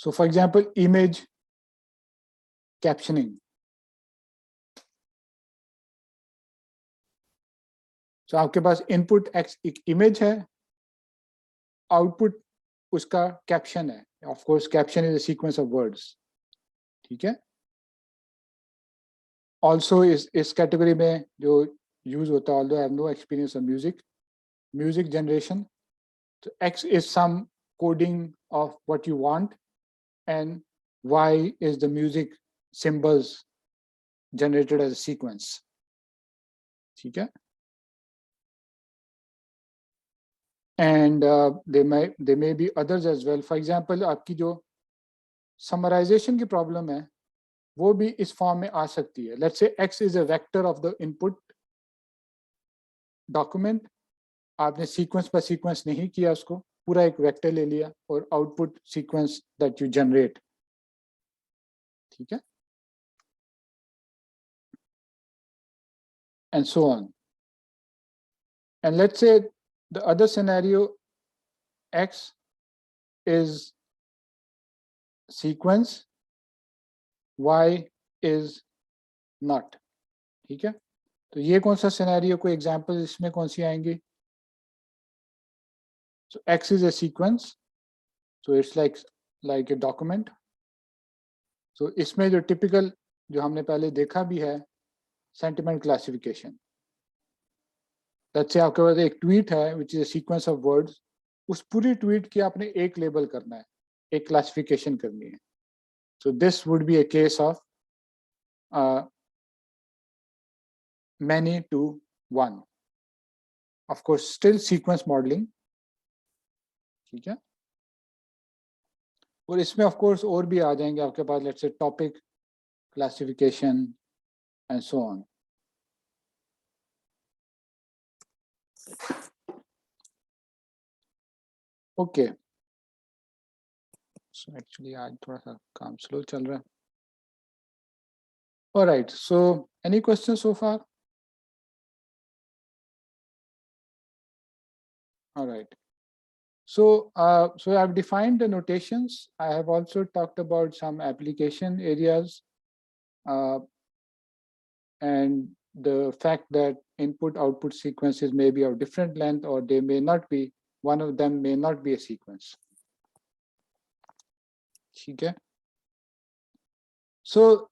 [SPEAKER 1] So for example, image captioning. So आपके पास input X एक image है, output उसका caption है. Of course, caption is a sequence of words. ठीक है? Also इस category में जो use होता है, although I have no experience of music generation. So X is some coding of what you want, and Y is the music symbols generated as a sequence. ठीक है? And there may be others as well. For example, आपकी जो summarization की problem है वो भी इस form में आ सकती है. Let's say x is a vector of the input document. आपने sequence पर sequence नहीं किया उसको, पूरा एक वेक्टर ले लिया और output sequence that you generate. ठीक है? And so on. And let's say the other scenario, x is sequence, y is not. ठीक है? तो ये कौन सा सिनेरियो, कोई एग्जांपल इसमें कौन सी आएंगी? So x is a sequence, so it's like a document. So इसमें जो typical जो हमने पहले देखा भी है sentiment classification. Let's say आपके पास एक tweet है which is a sequence of words. उस पूरी tweet की आपने एक label करना है, एक classification करनी है. So this would be a case of many to one. Of course, still sequence modeling. ठीक है? और इसमें of course और भी आ जाएंगे आपके पास, let's say topic classification and so on. Okay. So actually आज थोड़ा सा काम slow चल रहा है. All right. So any questions so far? All right. So I've defined the notations. I have also talked about some application areas and the fact that input-output sequences may be of different length or they may not be, one of them may not be a sequence. Okay. So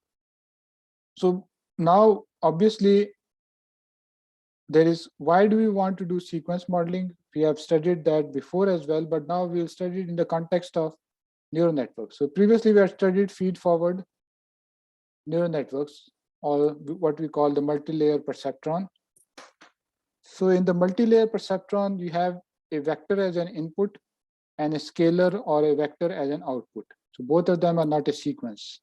[SPEAKER 1] now obviously there is, why do we want to do sequence modeling? We have studied that before as well, but now we'll study it in the context of neural networks. So previously we had studied feed-forward neural networks, or what we call the multi-layer perceptron. So in the multi-layer perceptron, you have a vector as an input and a scalar or a vector as an output. So both of them are not a sequence.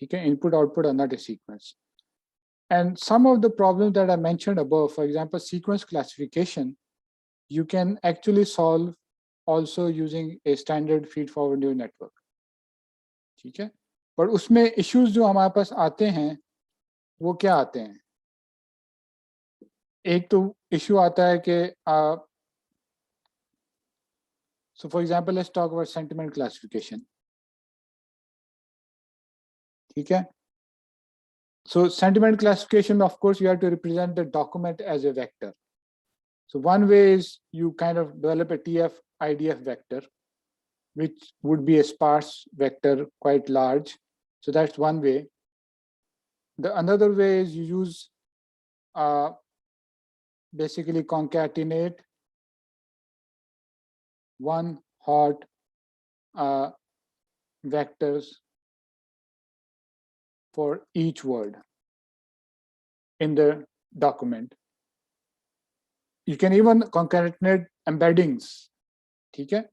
[SPEAKER 1] Okay? Input, output are not a sequence. And some of the problems that I mentioned above, for example, sequence classification, you can actually solve also using a standard feed-forward neural network. ठीक है? पर उसमें issues जो हमारे पास आते हैं, वो क्या आते हैं? एक तो issue आता है कि so for example, let's talk about sentiment classification. ठीक है? So sentiment classification, of course, you have to represent the document as a vector. So one way is you kind of develop a TF-IDF vector, which would be a sparse vector, quite large. So that's one way. The another way is you use basically concatenate one hot vectors for each word in the document. You can even concatenate embeddings. Okay?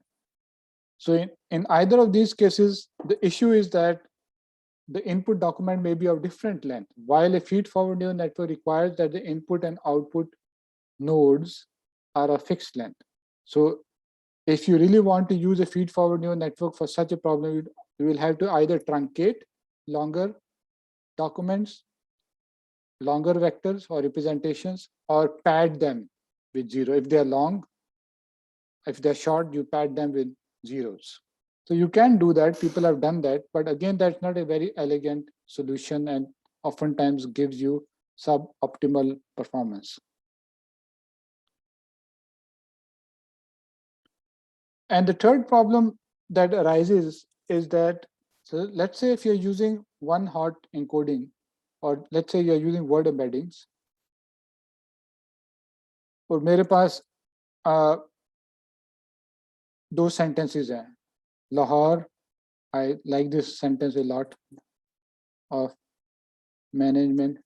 [SPEAKER 1] So in either of these cases, the issue is that the input document may be of different length, while a feed-forward neural network requires that the input and output nodes are of fixed length. So if you really want to use a feed-forward neural network for such a problem, you will have to either truncate longer documents, longer vectors or representations, or pad them with 0. If they're long, if they're short, you pad them with zeros. So you can do that, people have done that, but again, that's not a very elegant solution and oftentimes gives you suboptimal performance. And the third problem that arises is that, so let's say if you're using one hot encoding, or let's say you're using word embeddings, और मेरे पास दो sentences हैं. Lahore, I like this sentence a lot. of management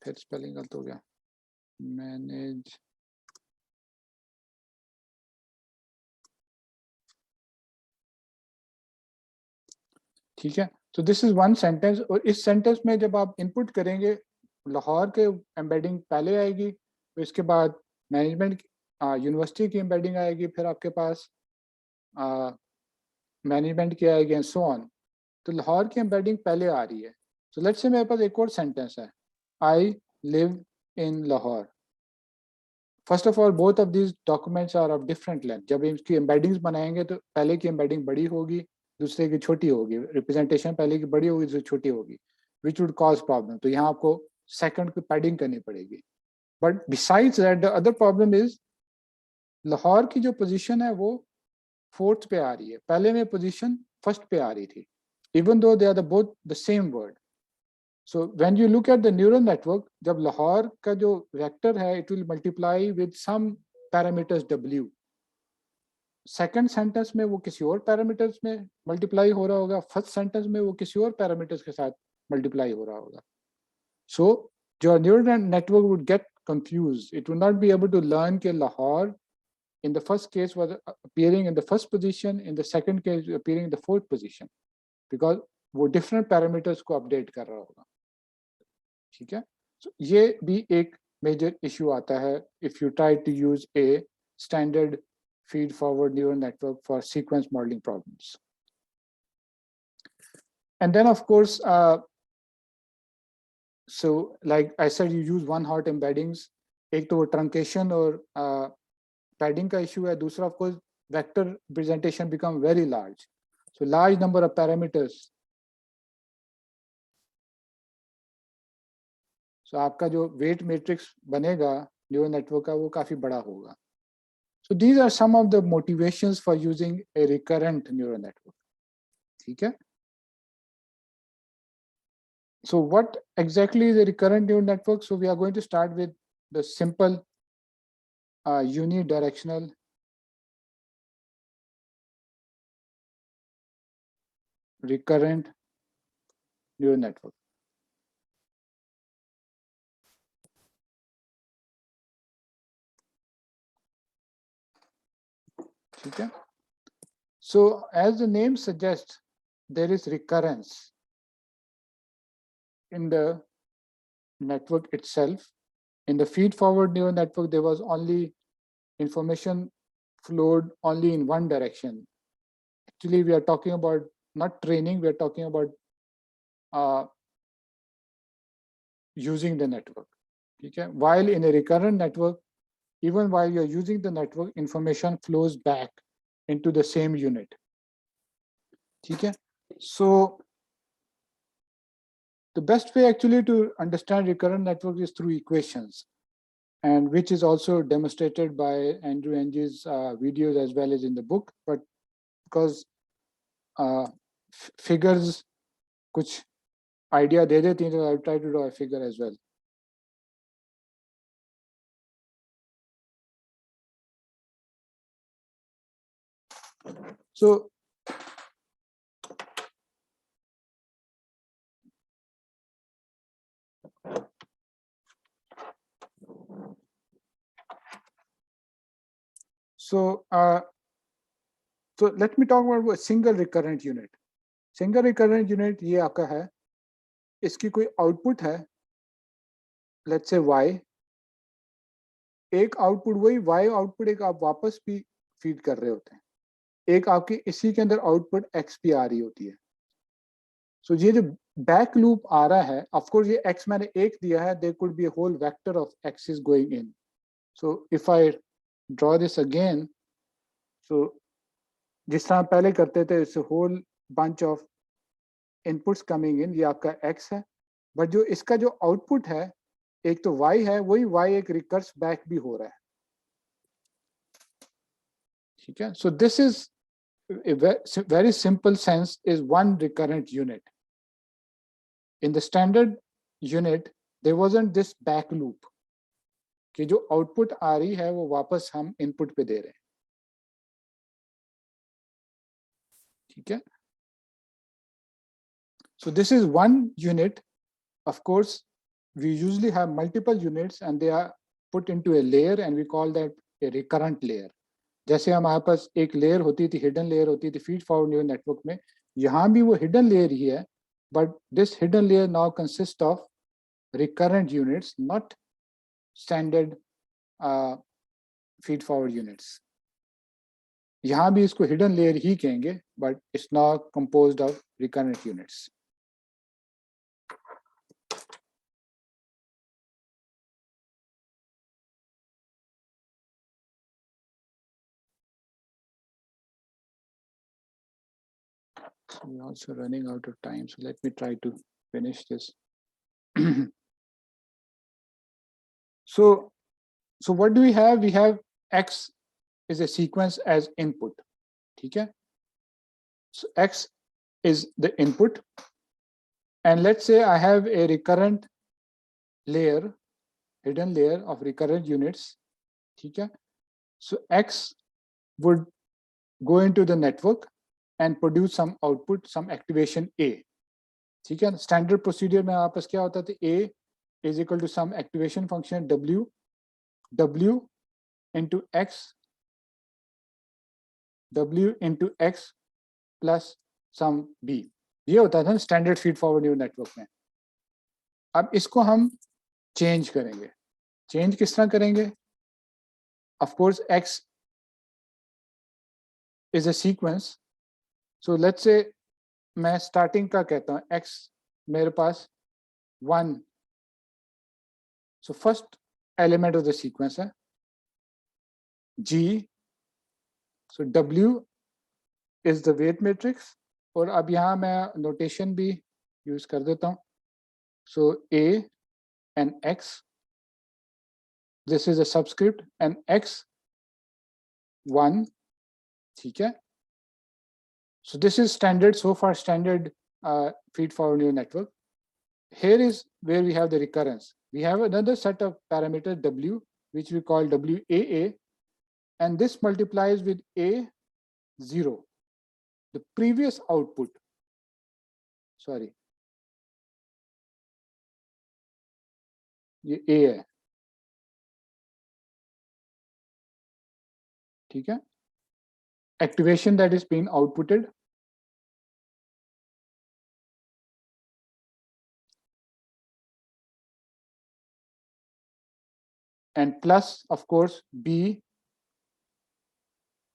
[SPEAKER 1] फिर spelling गलत हो गया manage ठीक है तो दिस इज वन सेंटेंस और इस सेंटेंस में जब आप इनपुट करेंगे लाहौर के एम्बेडिंग पहले आएगी तो इसके बाद मैनेजमेंट यूनिवर्सिटी की एम्बेडिंग आएगी फिर आपके पास मैनेजमेंट की आएगी एंड सो ऑन तो लाहौर की एम्बेडिंग पहले आ रही है सो लेट्स से मेरे पास एक और सेंटेंस है I live in Lahore first of all both of these documents are of different length जब इसकी एम्बेडिंग्स बनाएंगे तो पहले की एम्बेडिंग बड़ी होगी दूसरे की छोटी होगी रिप्रेजेंटेशन पहले की बड़ी होगी दूसरी छोटी होगी विच वुड कॉज प्रॉब्लम तो यहाँ आपको सेकंड की पैडिंग करनी पड़ेगी but besides that the other problem is Lahore की जो पोजीशन है वो फोर्थ पे आ रही है पहले में पोजीशन फर्स्ट पे आ रही थी even though they are the both the same word so when you look at the neural network जब लाहौर का जो वेक्टर है it will multiply with some parameters w second sentence में वो किसी और पैरामीटर्स में मल्टीप्लाई हो रहा होगा फर्स्ट सेंटेंस में वो किसी और पैरामीटर्स के साथ मल्टीप्लाई हो रहा होगा सो your neural network would get confused. It would not be able to learn that Lahore in the first case was appearing in the first position, in the second case appearing in the fourth position, because वो different parameters को update कर रहा होगा. ठीक है? So ये भी एक major issue आता है if you try to use a standard feed-forward neural network for sequence modeling problems. And then of course, so like I said, you use one hot embeddings. एक तो truncation और padding का issue है. दूसरा of course vector presentation become very large. So large number of parameters. So आपका जो weight matrix बनेगा neural network का वो काफी बड़ा होगा. So these are some of the motivations for using a recurrent neural network. ठीक है? So what exactly is a recurrent neural network? So we are going to start with the simple unidirectional recurrent neural network. Okay. So as the name suggests, there is recurrence in the network itself. In the feed-forward neural network, there was only information flowed only in one direction. Actually, we are talking about not training, we are talking about using the network. Okay? While in a recurrent network, even while you're using the network, information flows back into the same unit. Okay? So the best way actually to understand recurrent network is through equations, and which is also demonstrated by Andrew Ng's videos as well as in the book. But because figures कुछ idea दे देती हैं, so I'll try to draw a figure as well. So let me talk about a single recurrent unit. Single recurrent unit ये आपका है, इसकी कोई output है, let's say y. एक output वही y output एक आप वापस भी feed कर रहे होते हैं. एक आपकी इसी के अंदर output x भी आ रही होती है. So ये जो back loop आ रहा है, of course ये x मैंने एक दिया है, there could be a whole vector of x is going in. So if I draw this again, so जिस तरह पहले करते थे, it's a whole bunch of inputs coming in, ये आपका x है, but जो इसका जो output है, एक तो y है, वही y एक recurse back भी हो रहा है. ठीक है? So this is a very simple sense is one recurrent unit. In the standard unit, there wasn't this back loop कि जो output आ रही है वो वापस हम input पे दे रहे हैं. ठीक है. So this is one unit. Of course, we usually have multiple units and they are put into a layer and we call that a recurrent layer. जैसे हमारे पास एक लेयर होती थी, हिडन लेयर होती थी फीड फॉरवर्ड न्यूरल नेटवर्क में, यहाँ भी वो हिडन लेयर ही है, but this hidden layer now consists of recurrent units, not standard feed forward units. यहाँ भी इसको hidden layer ही कहेंगे, but it's now composed of recurrent units. So we're also running out of time, so let me try to finish this. So what do we have? We have X is a sequence as input. Okay? So X is the input. And let's say I have a recurrent layer, hidden layer of recurrent units. Okay? So X would go into the network and produce some output, some activation A. ठीक है, standard procedure में आपस क्या होता था, A is equal to some activation function W into X plus some B. ये होता था standard feed forward neural network में. अब इसको हम change करेंगे. Change किस तरह करेंगे? Of course, X is a sequence. So let's say मैं starting का कहता हूँ, X मेरे पास 1. So first element of the sequence है G. So W is the weight matrix. और अब यहाँ मैं notation भी use कर देता हूँ. So A and X. This is a subscript and X 1. ठीक है. So this is standard, so far standard feed forward neural network. Here is where we have the recurrence. We have another set of parameters W, which we call WAA, and this multiplies with A0, the previous output. Sorry, ये A है, ठीक है? Activation that is being outputted. And plus, of course, B.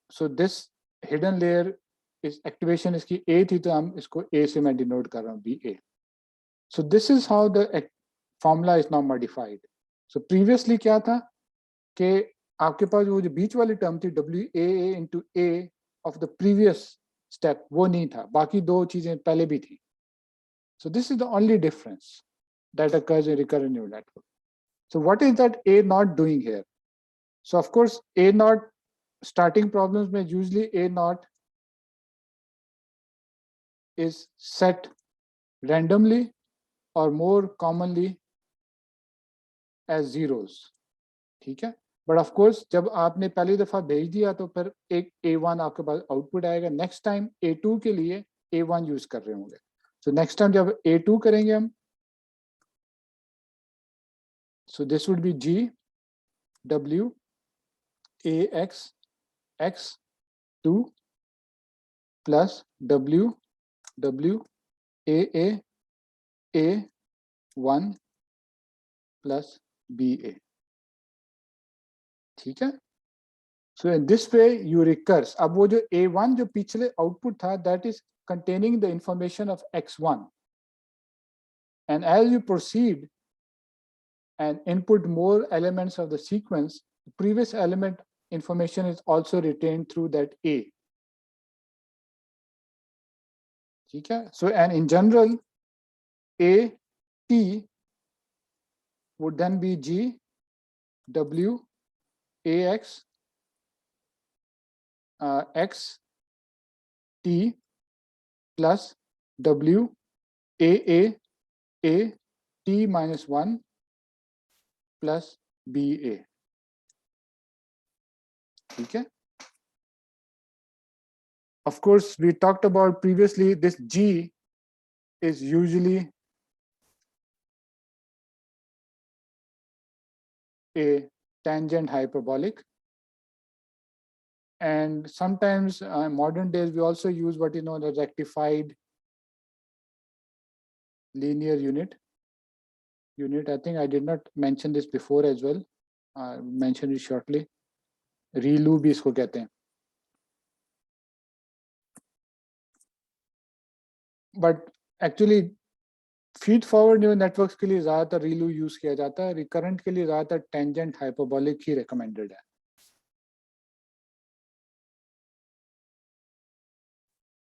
[SPEAKER 1] So this hidden layer is activation इसकी A थी, तो हम इसको A से मैं denote कर रहा हूँ, BA. So this is how the formula is now modified. So previously क्या था कि आपके पास वो जो बीच वाली टर्म थी WAA into A of the previous step, वो नहीं था, बाकी दो चीजें पहले भी थी. So this is the only difference that occurs in recurrent neural network. So what is that A naught doing here? So of course A naught starting problems में usually A naught is set randomly or more commonly as zeros. ठीक है? But of course जब आपने पहली दफा भेज दिया तो फिर एक A1 आपके पास आउटपुट आएगा. नेक्स्ट टाइम A2 के लिए A1 यूज कर रहे होंगे. So next time जब A2 करेंगे हम, so this would be G W AX X2 plus W AA A1 plus BA. ठीक है? So in this way you recurse. अब वो जो A1 जो पिछले output था, that is containing the information of X1. And as you proceed and input more elements of the sequence, the previous element information is also retained through that A. ठीक है? So and in general, A T would then be G W AX X T plus W AA A T minus 1 plus BA. ठीक है? of course, we talked about previously, this G is usually a tangent hyperbolic. And sometimes modern days, we also use what you know the rectified linear unit. I think I did not mention this before as well. I mentioned it shortly. ReLU भी इसको कहते हैं. But actually feed forward neural networks के लिए ज्यादातर ReLU use किया जाता है. रिकरेंट के लिए ज्यादातर टेंजेंट हाइपरबोलिक ही रिकमेंडेड है.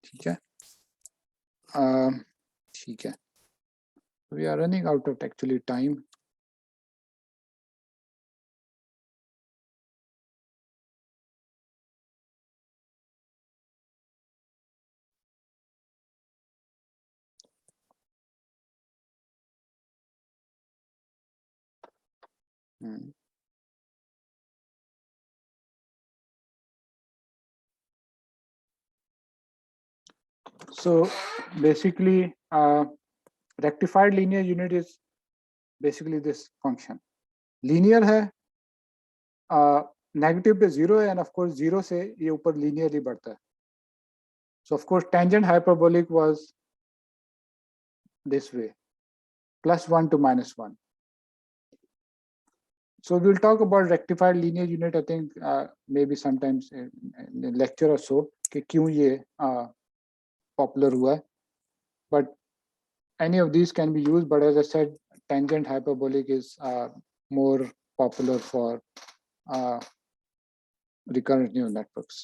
[SPEAKER 1] ठीक है. ठीक है. We are running out of actually time. So basically, rectified linear unit is basically this function. Linear है, नेगेटिव पे 0 है, and of course 0 से ये ऊपर linearly बढ़ता है. So of course tangent hyperbolic was this way, +1 to -1. So we'll talk about rectified linear unit, I think maybe sometimes in a lecture or so, कि क्यों ये popular हुआ है. But any of these can be used, but as I said, tangent hyperbolic is more popular for recurrent neural networks.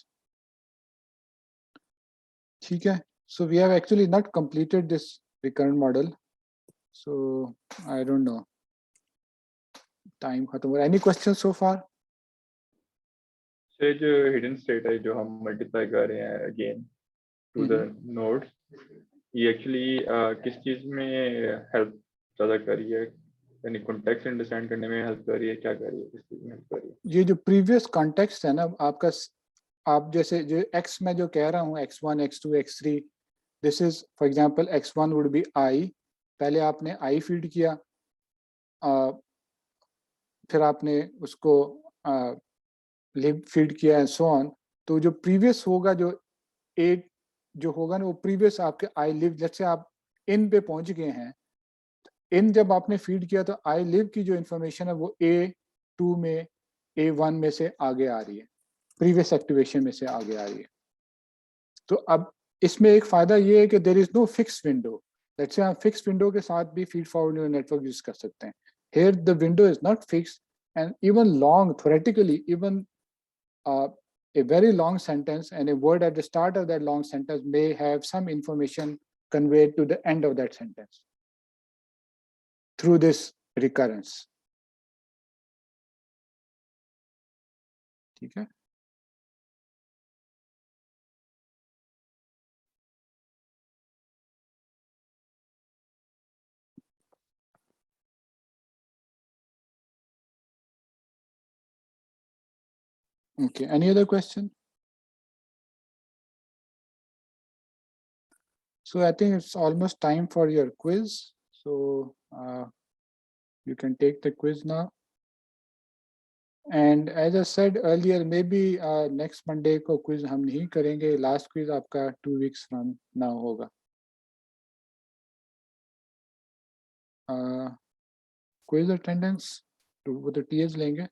[SPEAKER 1] ठीक है. So we have actually not completed this recurrent model. So I don't know. Time खत्म हो. Any questions so far?
[SPEAKER 2] So जो hidden state है जो हम multiply कर रहे हैं again to the nodes, ये actually किस चीज में help ज़्यादा कर रही है? यानी context understand करने में help कर रही है, क्या कर रही है, किस चीज में help कर रही है?
[SPEAKER 1] ये जो previous context है ना आपका, आप जैसे जो x में जो कह रहा हूँ x1, x2, x3, this is for example x1 would be I. पहले आपने I feed किया, फिर आपने उसको लिव फीड किया एंड सो ऑन. तो जो प्रीवियस होगा, जो A जो होगा ना, वो प्रीवियस आपके आई लिव, जैसे आप इन पे पहुंच गए हैं, इन जब आपने फीड किया तो आई लिव की जो इंफॉर्मेशन है वो A2 में, A1 में से आगे आ रही है, प्रीवियस एक्टिवेशन में से आगे आ रही है. तो अब इसमें एक फायदा ये है कि there is no fix window. Let's say हम फिक्स विंडो के साथ भी feed forward neural network use कर सकते हैं. Here the window is not fix, and even long, theoretically even a very long sentence and a word at the start of that long sentence may have some information conveyed to the end of that sentence through this recurrence. ठीक है. Okay, any other question? So I think it's almost time for your quiz. So you can take the quiz now. And as I said earlier, maybe next Monday को quiz हम नहीं करेंगे. Last quiz आपका 2 weeks from now होगा. Quiz attendance वो तो TAs लेंगे.